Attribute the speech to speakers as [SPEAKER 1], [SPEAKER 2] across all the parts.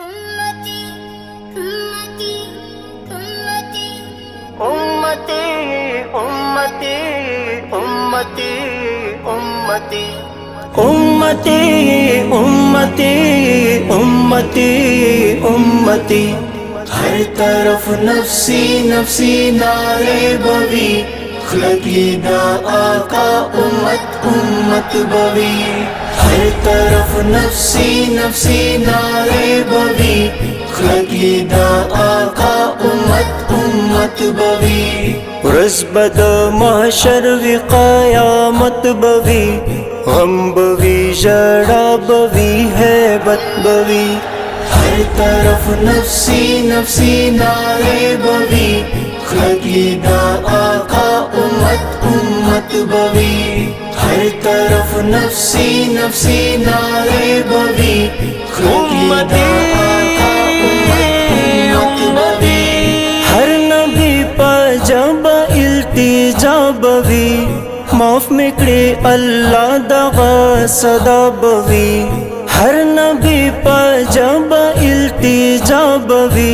[SPEAKER 1] उम्मती उम्मती उम्मती
[SPEAKER 2] उम्मती उम्मती उम्मती उम्मती उम्मती उम्मती उम्मती उम्मती हर तरफ नफ्सी नफ्सी नारे बवी खलकीदा आका उम्मत उम्मत बवी हर तरफ नफ्सी नफ्सी नारे बवी खलकीदा आका उम्मत उम्मत बवी रज़्बद महशर वी क़यामत बवी गम बवी जड़ा बवी हैबत बवी हर तरफ नफ्सी नफ्सी नारे बवी खलकीदा आका उम्मत उम्मत बवी हर तरफ नफ्सी नफ्सी नारे बवी खलकीदा आका उम्मत उम्मत बवी हर नबी पर जब इल्तिजा बवी माफ मिकड़े अल्लाह दगा सदा बवी हर नबी पर जब इल्तिजा बवी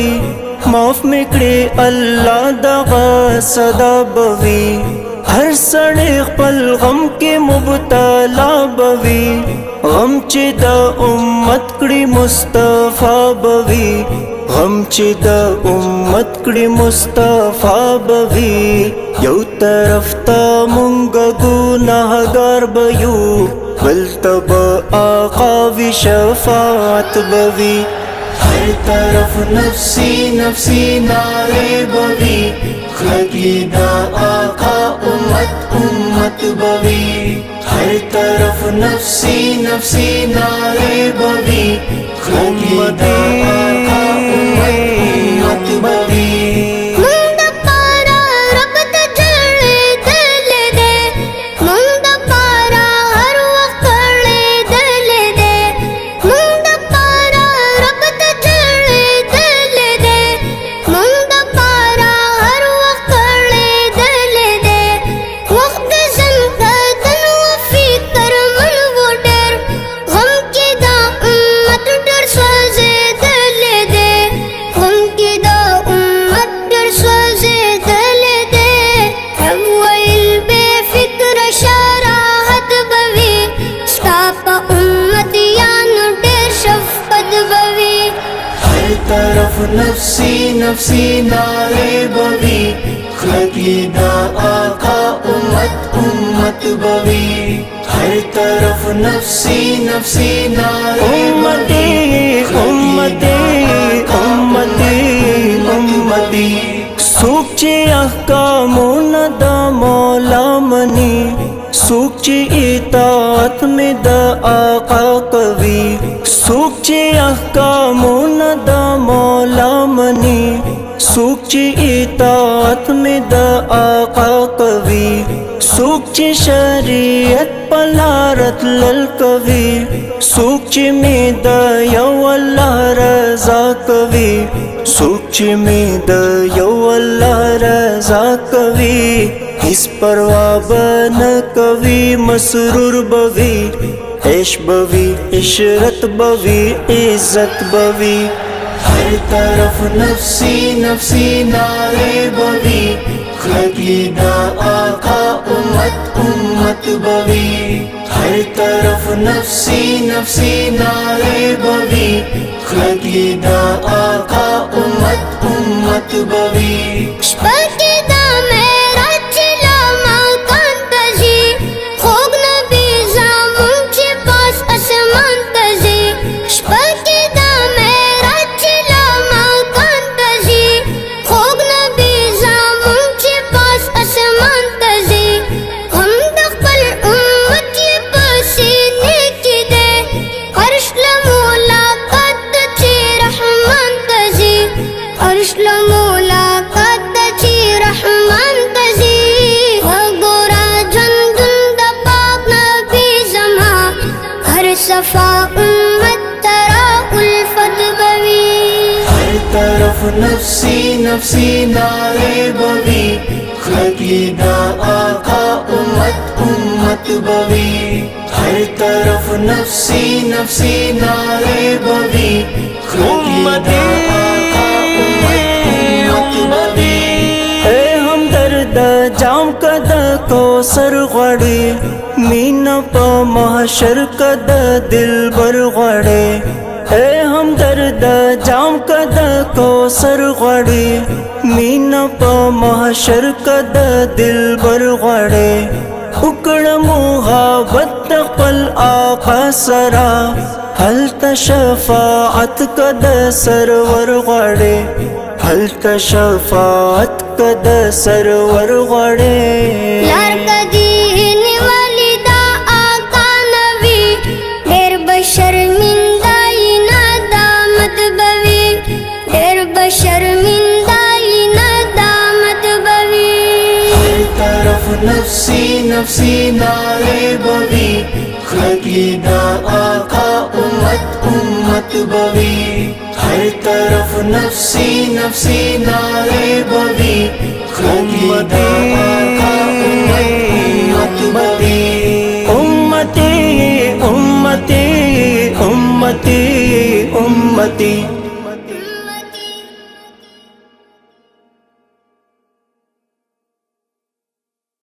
[SPEAKER 2] माफ मिकड़े अल्लाह दगा सदा बवी हर सड़े पल गम के मुबतला बवी गम चिदा उम्मत कड़ी मुस्तफ़ा बवी गम चिदा उम्मत कड़ी मुस्तफ़ा बवी यौ तरफ ता मुंग गुनाहगार बयू बल तब आका वी शफाअत बवी हर तरफ नफ्सी नफ्सी नारे बवी खलकीदा आका उम्मत उम्मत बवी हर तरफ नफ्सी नफ्सी नारे बवी खलकीदा आका उम्मत उम्मत बवी
[SPEAKER 1] मुंद पारा रब ते जड़े दिल दे मुंद पारा हर वक्त दिल दे मुंद पारा रब ते जड़े दिल दे मुंद पारा हर वक्त दिल दे वक्त ज़िंदा तन वफ़ी कर मन वो डर गम की दा उम्मत डर सजे दिल दे गम की दा उम्मत डर सजे दिल दे हवाइल बेफिक्र शराहत बवी स्टापा उम्मत यान डर शफ़क़त बवी
[SPEAKER 2] हर तरफ नफ्सी नफ्सी नारे बवी खलकीदा आका उम्मत उम्मत बवी हर तरफ नफ्सी नफ्सी नारे उम्मती उम्मती उम्मती उम्मती सूची अहकामो नदा मौला मनी सूची इताअत में द आका कवी सूची अहकामो नदा मौला मनी सूची इताअत में द आका कवी सूची शरीयत पलारत लल कवी सूची में द यौ अल्लाह रज़ा कवी सूची में द यौ अल्लाह रज़ा कवी इस परवा बन कवी मसरूर बवी ऐश बवी इशरत बवी इज्जत बवी हर तरफ नफ्सी नफ्सी नारे बवी खलकीदा आका उम्मत उम्मत बवी हर तरफ नफ्सी नफ्सी नारे बवी खलकीदा आका उम्मत उम्मत बवी
[SPEAKER 1] शपकीदा मेरा चिला मकान तजी खोग नबी जामुन के पास आसमान तजी शपकीदा मेरा चिला मकान तजी खोग नबी जामुन के पास आसमान तजी हम दखल उम्मत ये पसीने की दे अर्श ला मुलाकात तजी रहमान तजी अर्श ला मुलाकात तजी रहमान तजी गोरा जंदुन द पाक नबी जमा हर सफा उम्मत तरा उल्फत बवी
[SPEAKER 2] हर तरफ नफ्सी नफ्सी नारे बवी खलकीदा आका उम्मत उम्मत बवी हर तरफ नफ्सी नफ्सी नारे बवी उम्मती
[SPEAKER 3] हमदर्द जाम कद को सरगड़े मीना प महशर कद दिल बरगड़े हमदर्द जाम कद को सरगड़े मीना प महशर कद दिल बरगड़े उकड़ मुहाबत पल आका सरा हल तशफाअत कद सरवर गड़े हल तशफाअत कद सरवर गड़े
[SPEAKER 1] यार कदीन वालिदा आका नबी ढेर बशर्मिंदा नादामत बवी ढेर बशर्मिंदा नादामत बवी
[SPEAKER 2] हर तरफ नफ्सी नफ्सी नारे बवी खलीदा आका उम्मत उम्मत बवी हर तरफ नफ्सी नफ्सी नारे बवी खलीदा आका उम्मत उम्मत बवी
[SPEAKER 3] उम्मती उम्मती उम्मती उम्मती